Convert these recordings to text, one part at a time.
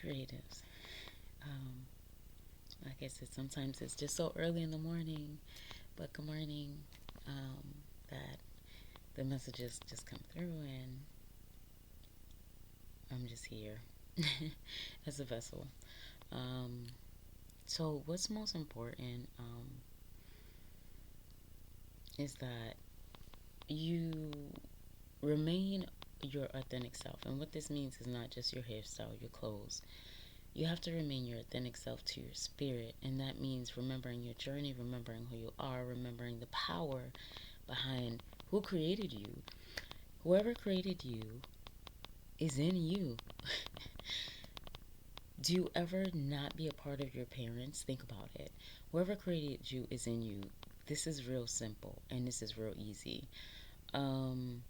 creatives. Um, like I said, sometimes it's just so early in the morning, but good morning, that the messages just come through, and I'm just here as a vessel. Um, so, what's most important is that you remain your authentic self. And what this means is not just your hairstyle, your clothes. You have to remain your authentic self to your spirit. And that means remembering your journey, remembering who you are, remembering the power behind who created you. Whoever created you is in you. Do you ever not be a part of your parents? Think about it. Whoever created you is in you. This is real simple and this is real easy. Um,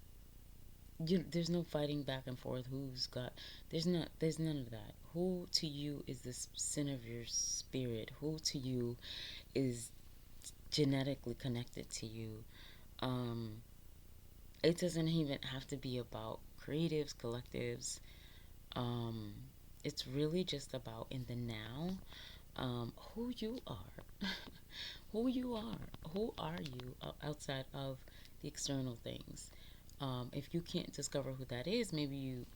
there's no fighting back and forth. Who's got? There's none of that. Who to you is the center of your spirit? Who to you is genetically connected to you? Um, it doesn't even have to be about creatives, collectives. Um, it's really just about in the now, who you are. Who you are. Who are you outside of the external things? If you can't discover who that is, maybe you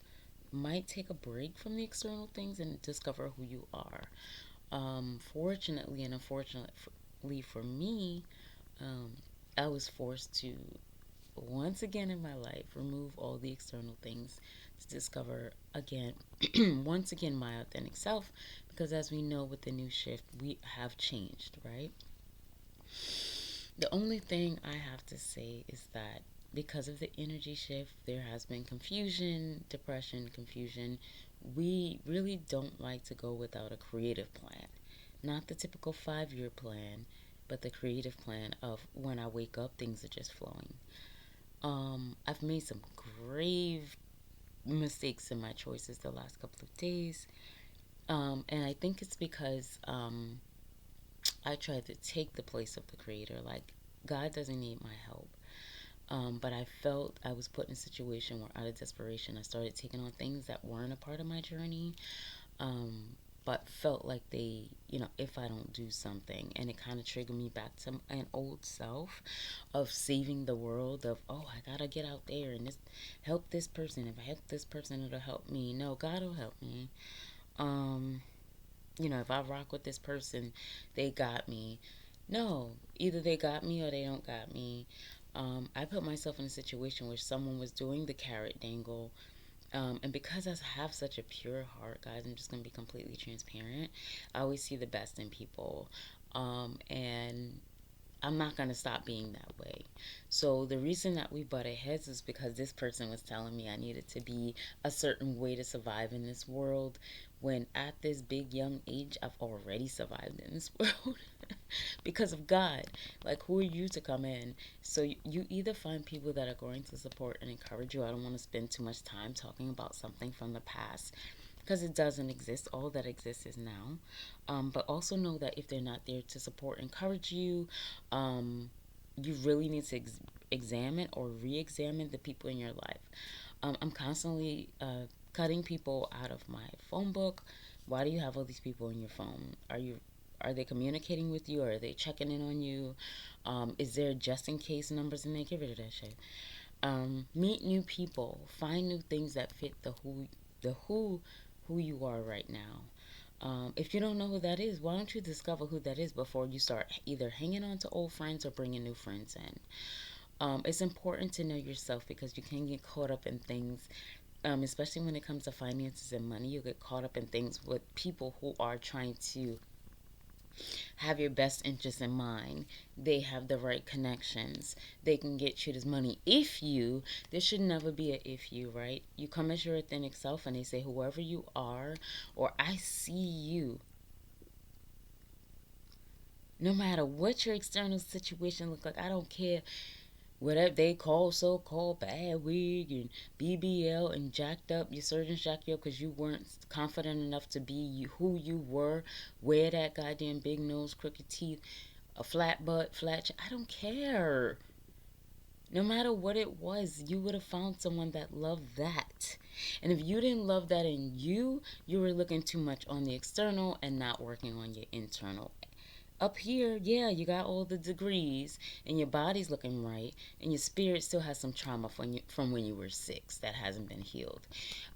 might take a break from the external things and discover who you are. Fortunately and unfortunately for me, um, I was forced to once again in my life remove all the external things to discover again once again my authentic self, because as we know with the new shift we have changed, right? The only thing I have to say is that because of the energy shift, there has been confusion, depression, confusion. We really don't like to go without a creative plan. Not the typical 5 year plan, but the creative plan of when I wake up, things are just flowing. I've made some grave mistakes in my choices the last couple of days. And I think it's because I tried to take the place of the creator. Like, God doesn't need my help. But I felt I was put in a situation where, out of desperation, I started taking on things that weren't a part of my journey, um, but felt like they, if I don't do something, and it kind of triggered me back to an old self of saving the world, of, oh, I gotta get out there and help this person. If I help this person, it'll help me. No, God will help me. Um, if I rock with this person, they got me. No, either they got me or they don't got me. I put myself in a situation where someone was doing the carrot dangle. And because I have such a pure heart, guys, I'm just going to be completely transparent. I always see the best in people. And I'm not going to stop being that way. So the reason that we butted heads is because this person was telling me I needed to be a certain way to survive in this world, when at this big young age I've already survived in this world because of God. Like, who are you to come in? So you either find people that are going to support and encourage you. I don't want to spend too much time talking about something from the past because it doesn't exist. All that exists is now. But also know that if they're not there to support, encourage you, you really need to examine or re-examine the people in your life. I'm constantly cutting people out of my phone book. Why do you have all these people in your phone? Are they communicating with you, or are they checking in on you? Is there just in case numbers in there? Get rid of that shit. Meet new people. Find new things that fit who you are right now. If you don't know who that is, why don't you discover who that is before you start either hanging on to old friends or bringing new friends in? It's important to know yourself, because you can get caught up in things, especially when it comes to finances and money. You'll get caught up in things with people who are trying to have your best interest in mind. They have the right connections. They can get you this money if you. There should never be a if you, right? You come as your authentic self, and they say, whoever you are, or I see you. No matter what your external situation look like, I don't care whatever they call so-called bad wig and BBL and jacked up, your surgeons jacked you up because you weren't confident enough to be who you were. Wear that goddamn big nose, crooked teeth, a flat butt, I don't care. No matter what it was, you would have found someone that loved that. And if you didn't love that in you, you were looking too much on the external and not working on your internal. Up here, yeah, you got all the degrees and your body's looking right, and your spirit still has some trauma from when you were 6 that hasn't been healed.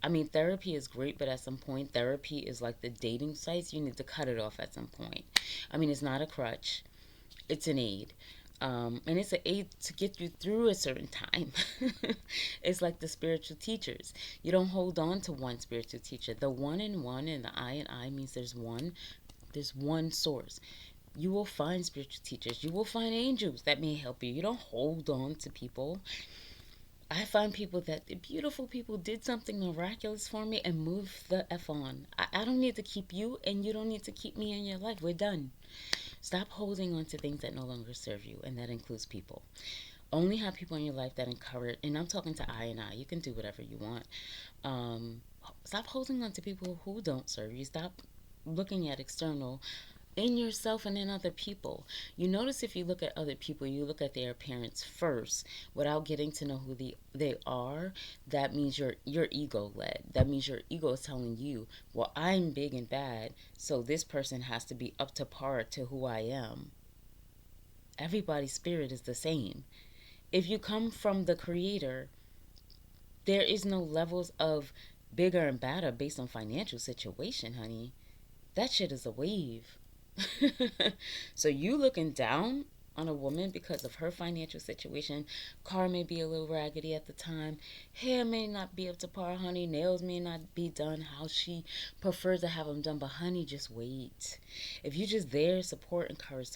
I mean, therapy is great, but at some point, therapy is like the dating sites. You need to cut it off at some point. I mean, it's not a crutch, it's an aid. And it's an aid to get you through a certain time. It's like the spiritual teachers. You don't hold on to one spiritual teacher. The one in one and the I in I means there's one source. You will find spiritual teachers. You will find angels that may help you. You don't hold on to people. I find people that the beautiful people did something miraculous for me and move the F on. I don't need to keep you, and you don't need to keep me in your life. We're done. Stop holding on to things that no longer serve you, and that includes people. Only have people in your life that encourage, and I'm talking to I and I. You can do whatever you want. Um, Stop holding on to people who don't serve you. Stop looking at external in yourself and in other people. You notice if you look at other people, you look at their appearance first without getting to know who they are. That means you're ego led. That means your ego is telling you, well, I'm big and bad, so this person has to be up to par to who I am. Everybody's spirit is the same. If you come from the creator, there is no levels of bigger and badder based on financial situation, honey. That shit is a wave. So you looking down on a woman because of her financial situation. Car may be a little raggedy at the time. Hair may not be up to par, honey. Nails may not be done how she prefers to have them done. But honey, just wait. If you just there, support, encourage.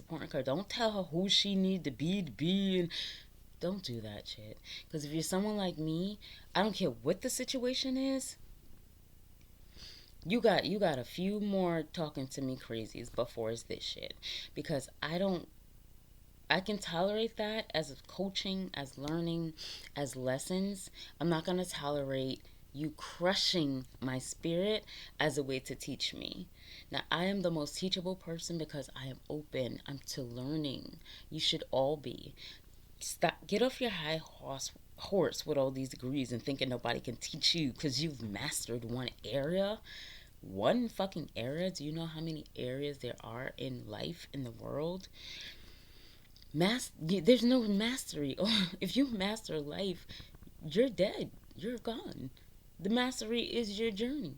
Don't tell her who she need to be, and don't do that shit. Because if you're someone like me, I don't care what the situation is. You got a few more talking to me crazies before it's this shit, because I can tolerate that as coaching, as learning, as lessons. I'm not going to tolerate you crushing my spirit as a way to teach me. Now, I am the most teachable person because I am open. I'm to learning. You should all be. Stop. Get off your high horse with all these degrees and thinking nobody can teach you because you've mastered one area. One fucking area. Do you know how many areas there are in life, in the world? There's no mastery. If you master life, you're dead. You're gone. The mastery is your journey.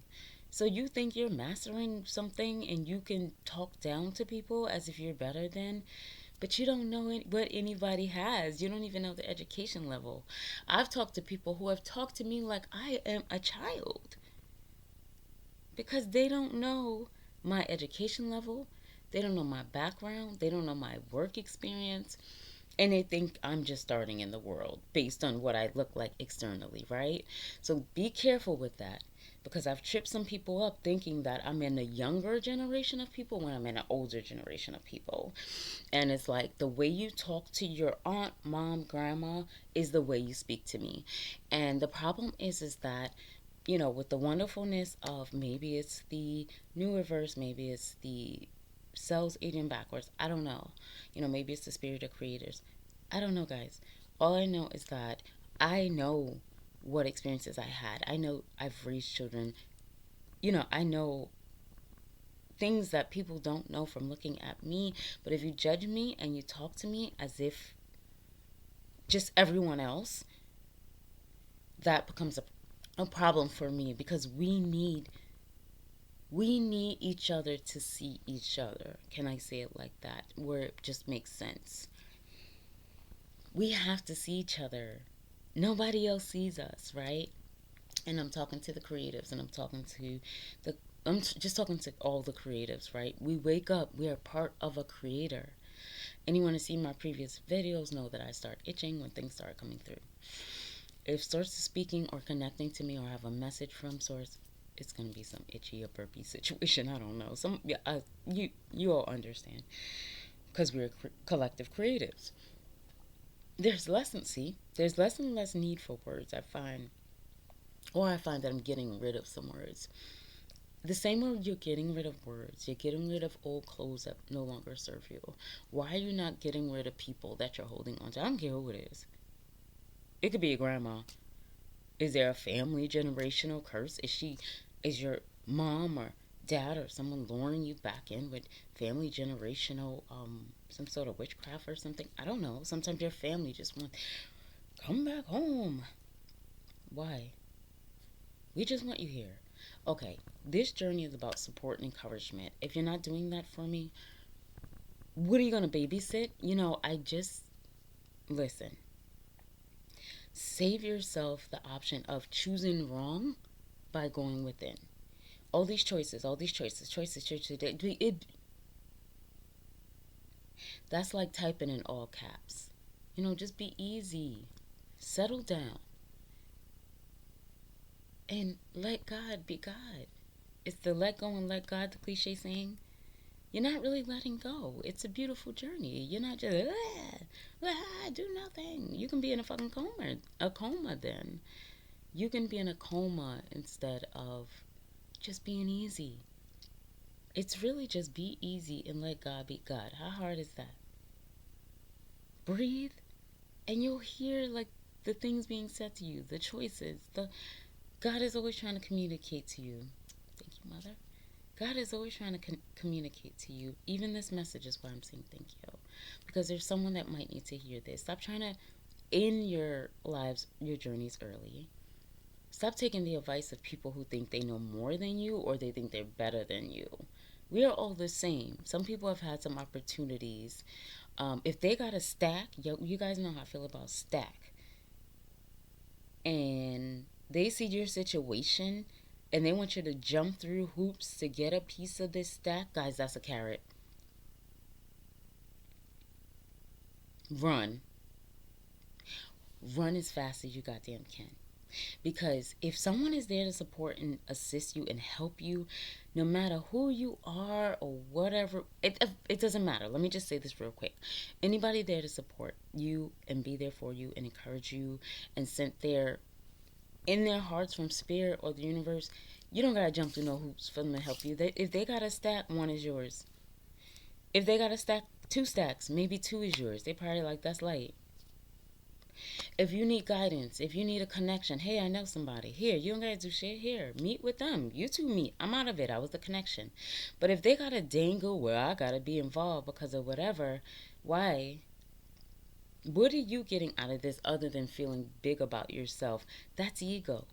So you think you're mastering something and you can talk down to people as if you're better than, but you don't know what anybody has. You don't even know the education level. I've talked to people who have talked to me like I am a child because they don't know my education level. They don't know my background. They don't know my work experience. And they think I'm just starting in the world based on what I look like externally, right? So be careful with that, because I've tripped some people up thinking that I'm in a younger generation of people when I'm in an older generation of people. And it's like the way you talk to your aunt, mom, grandma is the way you speak to me. And the problem is that, with the wonderfulness of, maybe it's the newer verse, maybe it's the cells aging backwards. I don't know. Maybe it's the spirit of creators. I don't know, guys. All I know is that I know what experiences I had. I know I've raised children. I know things that people don't know from looking at me. But if you judge me and you talk to me as if just everyone else, that becomes a problem for me, because we need each other to see each other. Can I say it like that? Where it just makes sense. We have to see each other. Nobody else sees us, right? And I'm talking to the creatives, and I'm just talking to all the creatives, right? We wake up, we are part of a creator. Anyone who seen my previous videos know that I start itching when things start coming through. If Source is speaking or connecting to me or have a message from Source, it's gonna be some itchy or burpy situation. I don't know. You all understand, because we're collective creatives. There's less and less need for words, I find. Or I find that I'm getting rid of some words. The same way you're getting rid of words, you're getting rid of old clothes that no longer serve you. Why are you not getting rid of people that you're holding on to? I don't care who it is. It could be a grandma. Is there a family generational curse? Is your mom or dad or someone luring you back in with family generational, some sort of witchcraft or something? I don't know. Sometimes your family just want, come back home. Why? We just want you here. Okay, this journey is about support and encouragement. If you're not doing that for me, what are you going to babysit? I just, listen, save yourself the option of choosing wrong by going within. All these choices, that's like typing in all caps. Just be easy. Settle down and let God be God. It's the let go and let God, the cliche saying. You're not really letting go. It's a beautiful journey. You're not just, do nothing. You can be in a fucking coma then. You can be in a coma instead of just being easy. It's really just be easy and let God be God. How hard is that? Breathe and you'll hear like the things being said to you, the choices. The God is always trying to communicate to you. Thank you, Mother. God is always trying to communicate to you. Even this message is why I'm saying thank you. Because there's someone that might need to hear this. Stop trying to end your lives, your journeys early. Stop taking the advice of people who think they know more than you or they think they're better than you. We are all the same. Some people have had some opportunities. If they got a stack, you guys know how I feel about stack. And they see your situation and they want you to jump through hoops to get a piece of this stack, guys, that's a carrot. Run. Run as fast as you goddamn can. Because if someone is there to support and assist you and help you, no matter who you are or whatever, it doesn't matter. Let me just say this real quick. Anybody there to support you and be there for you and encourage you and sent there in their hearts from spirit or the universe, you don't gotta jump through no hoops for them to help you. If they got a stack, one is yours. If they got a stack, two stacks, maybe two is yours. They probably like, that's light. If you need guidance, if you need a connection, hey, I know somebody. Here, you don't gotta do shit. Here, meet with them. You two meet. I'm out of it. I was the connection. But if they got a dangle where I gotta be involved because of whatever, why? What are you getting out of this other than feeling big about yourself? That's ego.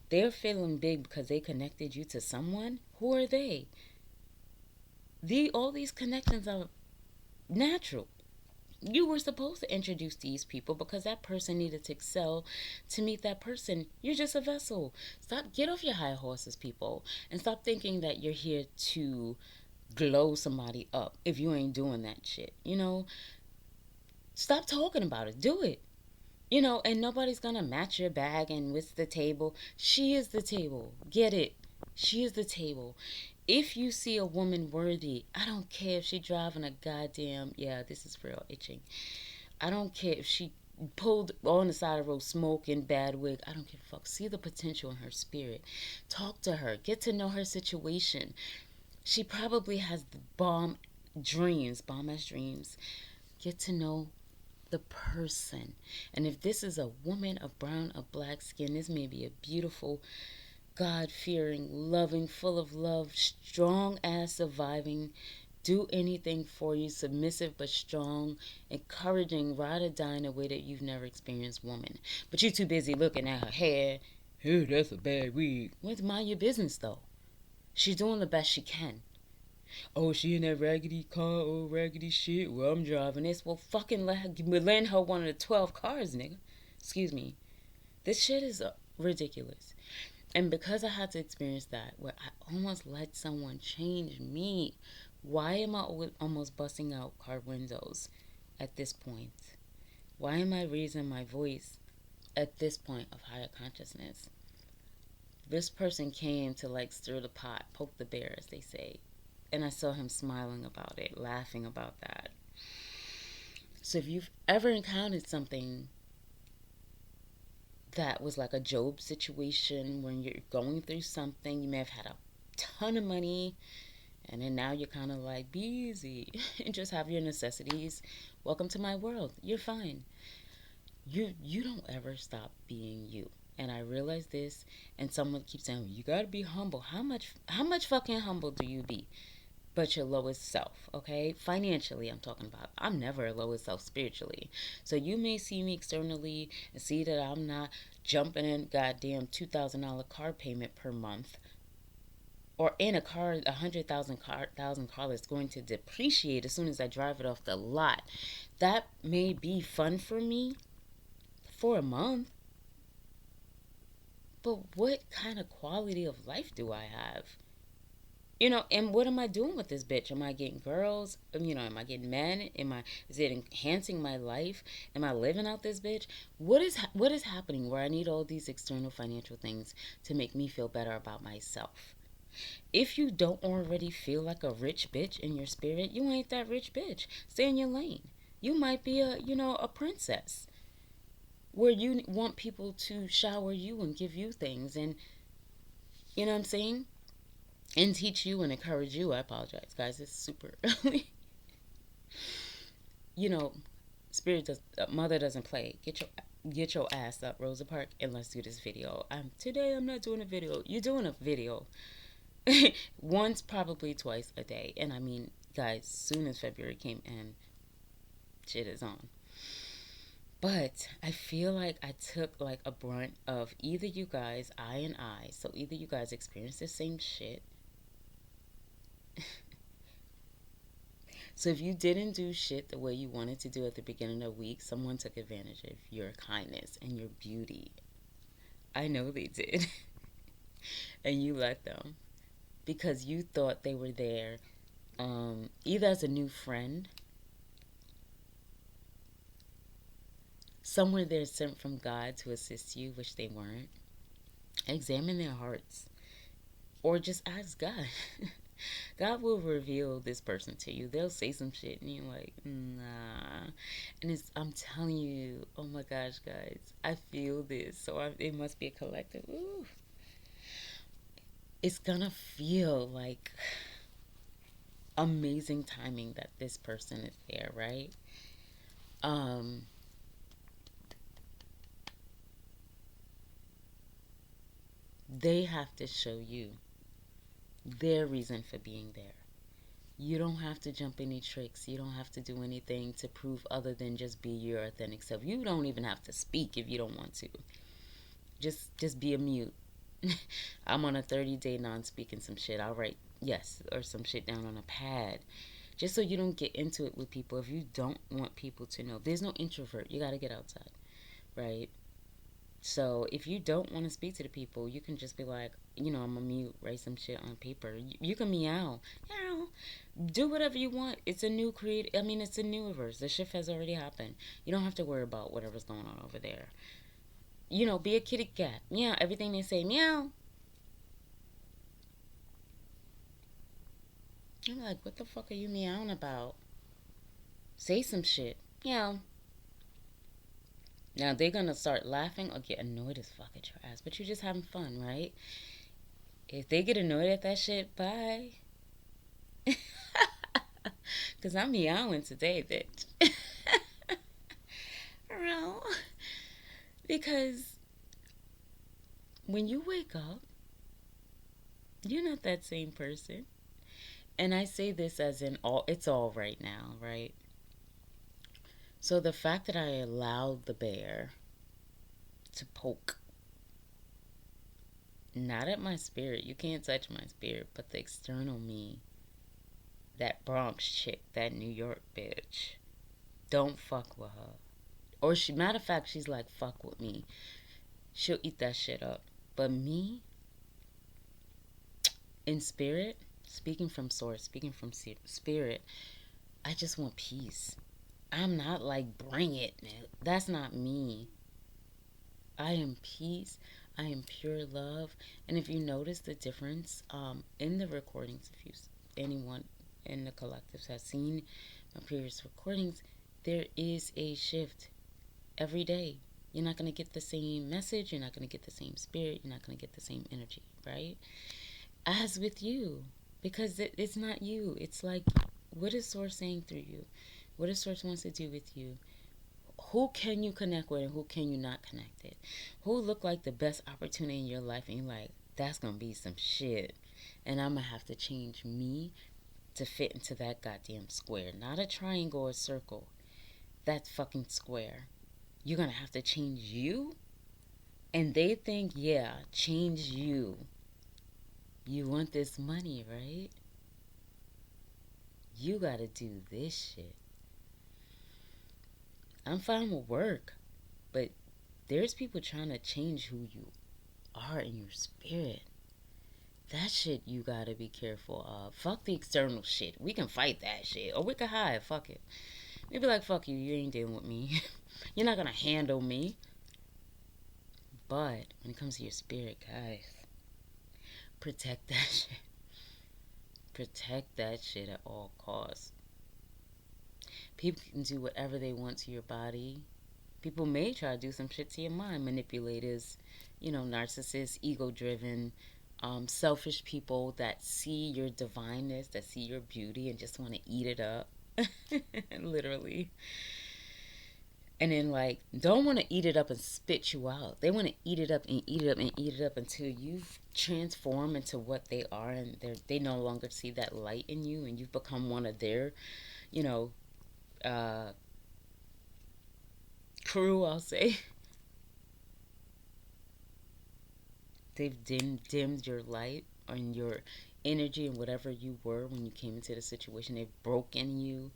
They're feeling big because they connected you to someone. Who are they? All these connections are natural. You were supposed to introduce these people because that person needed to excel to meet that person. You're just a vessel. Get off your high horses, people, and stop thinking that you're here to glow somebody up if you ain't doing that shit. Stop talking about it. Do it. And nobody's gonna match your bag and what's the table. She is the table. Get it? She is the table. If you see a woman worthy, I don't care if she driving a goddamn, yeah, this is real itching. I don't care if she pulled on the side of the road smoking, bad wig. I don't give a fuck. See the potential in her spirit. Talk to her. Get to know her situation. She probably has the bomb ass dreams. Get to know the person. And if this is a woman of brown or black skin, this may be a beautiful, God fearing, loving, full of love, strong ass surviving, do anything for you, submissive but strong, encouraging, ride or die in a way that you've never experienced woman. But you're too busy looking at her hair. Hey, that's a bad wig. What's mind your business though? She's doing the best she can. Oh, she in that raggedy car, oh raggedy shit. Well, I'm driving this. Well, fucking lend her one of the 12 cars, nigga. Excuse me. This shit is ridiculous. And because I had to experience that, where I almost let someone change me, why am I almost busting out car windows at this point? Why am I raising my voice at this point of higher consciousness? This person came to like stir the pot, poke the bear, as they say. And I saw him smiling about it, laughing about that. So if you've ever encountered something that was like a Job situation when you're going through something, you may have had a ton of money, and then now you're kind of like, be easy and just have your necessities. Welcome to my world. You're fine. You don't ever stop being you. And I realize this, and someone keeps saying you gotta be humble. How much fucking humble do you be? But your lowest self, okay? Financially, I'm talking about. I'm never a lowest self spiritually. So you may see me externally and see that I'm not jumping in goddamn $2,000 car payment per month, or in a car, 100,000 car that's going to depreciate as soon as I drive it off the lot. That may be fun for me for a month, but what kind of quality of life do I have? And what am I doing with this bitch? Am I getting girls? Am I getting men? Is it enhancing my life? Am I living out this bitch? What is happening where I need all these external financial things to make me feel better about myself? If you don't already feel like a rich bitch in your spirit, you ain't that rich bitch. Stay in your lane. You might be a princess where you want people to shower you and give you things, and you know what I'm saying? And teach you and encourage you. I apologize, guys. It's super early. you know, mother doesn't play. Get your ass up, Rosa Parks, and let's do this video. Today I'm not doing a video. You're doing a video once, probably twice a day. And I mean, guys, soon as February came in, shit is on. But I feel like I took like a brunt of either you guys, I and I. So either you guys experienced the same shit. So if you didn't do shit the way you wanted to do at the beginning of the week, someone took advantage of your kindness and your beauty. I know they did. And you let them because you thought they were there, either as a new friend, somewhere they're sent from God to assist you, which they weren't. Examine their hearts, or just ask God. God will reveal this person to you. They'll say some shit and you're like, nah. And I'm telling you, oh my gosh, guys, I feel this. So it must be a collective. Ooh. It's gonna feel like amazing timing that this person is there, right? Um, they have to show you their reason for being there. You don't have to jump any tricks. You don't have to do anything to prove other than just be your authentic self. You don't even have to speak if you don't want to. Just be a mute. I'm on a 30-day non-speaking some shit. I'll write yes or some shit down on a pad. Just so you don't get into it with people if you don't want people to know. There's no introvert. You got to get outside, right? So if you don't want to speak to the people, you can just be like, I'm a mute, write some shit on paper. You can meow, do whatever you want. It's a new it's a new universe. The shift has already happened. You don't have to worry about whatever's going on over there. Be a kitty cat. Meow, everything they say, meow. I'm like, what the fuck are you meowing about? Say some shit. Meow. Now they're gonna start laughing or get annoyed as fuck at your ass, but you're just having fun, right? If they get annoyed at that shit, bye. Cause I'm meowing today, bitch. No. Because when you wake up, you're not that same person. And I say this as in it's all right now, right? So the fact that I allowed the bear to poke, not at my spirit, you can't touch my spirit, but the external me, that Bronx chick, that New York bitch, don't fuck with her. Or matter of fact, she's like, fuck with me. She'll eat that shit up. But me, in spirit, speaking from source, speaking from spirit, I just want peace. I'm not like, bring it, man. That's not me. I am peace. I am pure love. And if you notice the difference in the recordings, anyone in the collectives has seen my previous recordings, there is a shift every day. You're not going to get the same message. You're not going to get the same spirit. You're not going to get the same energy, right? As with you. Because it's not you. It's like, what is Source saying through you? What does Source wants to do with you? Who can you connect with and who can you not connect with? Who look like the best opportunity in your life and you're like, that's gonna be some shit. And I'm gonna have to change me to fit into that goddamn square. Not a triangle or circle. That fucking square. You're gonna have to change you? And they think, yeah, change you. You want this money, right? You gotta do this shit. I'm fine with work, but there's people trying to change who you are in your spirit. That shit you gotta be careful of. Fuck the external shit. We can fight that shit. Or we can hide. Fuck it. We be like, fuck you. You ain't dealing with me. You're not gonna handle me. But when it comes to your spirit, guys, protect that shit. Protect that shit at all costs. People can do whatever they want to your body. People may try to do some shit to your mind. Manipulators, narcissists, ego driven, selfish people that see your divineness, that see your beauty and just want to eat it up. Literally. And then, like, don't want to eat it up and spit you out. They want to eat it up and eat it up and eat it up until you've transformed into what they are and they no longer see that light in you and you've become one of their, you know, uh, crew, I'll say. They've dimmed your light and your energy and whatever you were when you came into the situation. They've broken you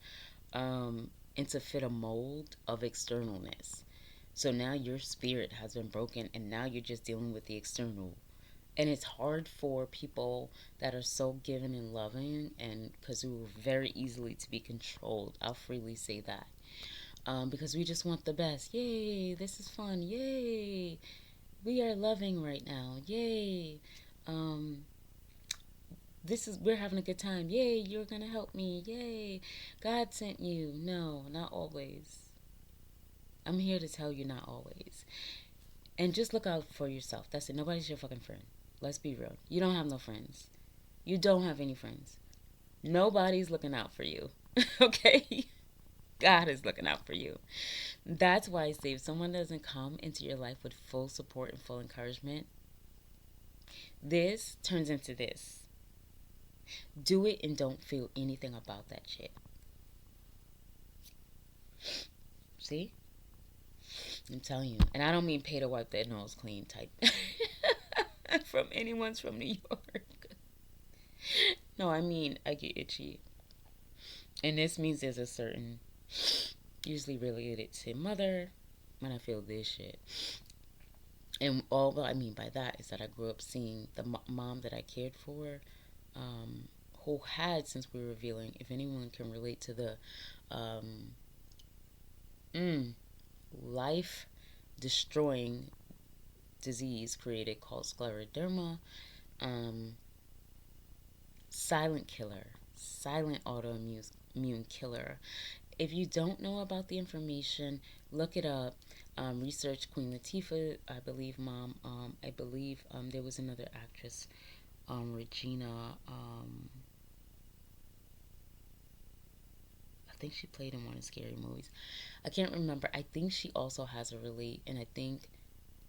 into fit a mold of externalness. So now your spirit has been broken and now you're just dealing with the external. And it's hard for people that are so giving and loving and because we were very easily to be controlled. I'll freely say that. Because we just want the best. Yay, this is fun. Yay, we are loving right now. Yay. Um, we're having a good time. Yay, you're gonna help me. Yay, God sent you. No, not always. I'm here to tell you not always. And just look out for yourself. That's it. Nobody's your fucking friend. Let's be real. You don't have no friends. You don't have any friends. Nobody's looking out for you. Okay? God is looking out for you. That's why I say if someone doesn't come into your life with full support and full encouragement, this turns into this. Do it and don't feel anything about that shit. See? I'm telling you. And I don't mean pay to wipe their nose clean type. From anyone's from New York. No, I mean I get itchy. And this means there's a certain, usually related to mother, when I feel this shit. And all I mean by that is that I grew up seeing the mom that I cared for, who had, since we were revealing, if anyone can relate to the um, life destroying disease created called scleroderma, um, silent killer, silent autoimmune killer. If you don't know about the information, look it up. Research Queen Latifah, I believe, mom. I believe there was another actress, Regina. I think she played in one of the scary movies. I can't remember. I think she also has a relate, and I think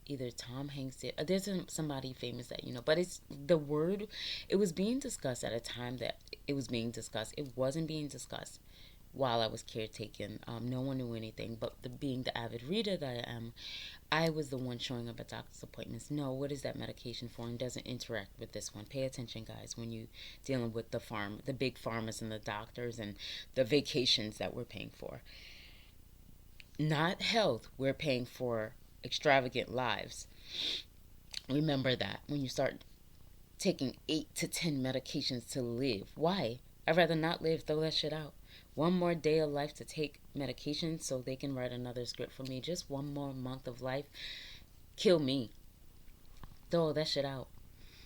either Tom Hanks did. There's somebody famous that you know, but it's the word. It was being discussed at a time that it was being discussed. It wasn't being discussed while I was caretaking. No one knew anything, but being the avid reader that I am, I was the one showing up at doctor's appointments. No, what is that medication for? And doesn't interact with this one. Pay attention, guys, when you dealing with the big pharmas and the doctors and the vacations that we're paying for. Not health. We're paying for extravagant lives. Remember that when you start taking 8 to 10 medications to live. Why? I'd rather not live. Throw that shit out. One more day of life to take medication so they can write another script for me. Just one more month of life. Kill me. Throw that shit out.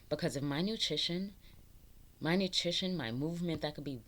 Because if my nutrition, my movement, that could be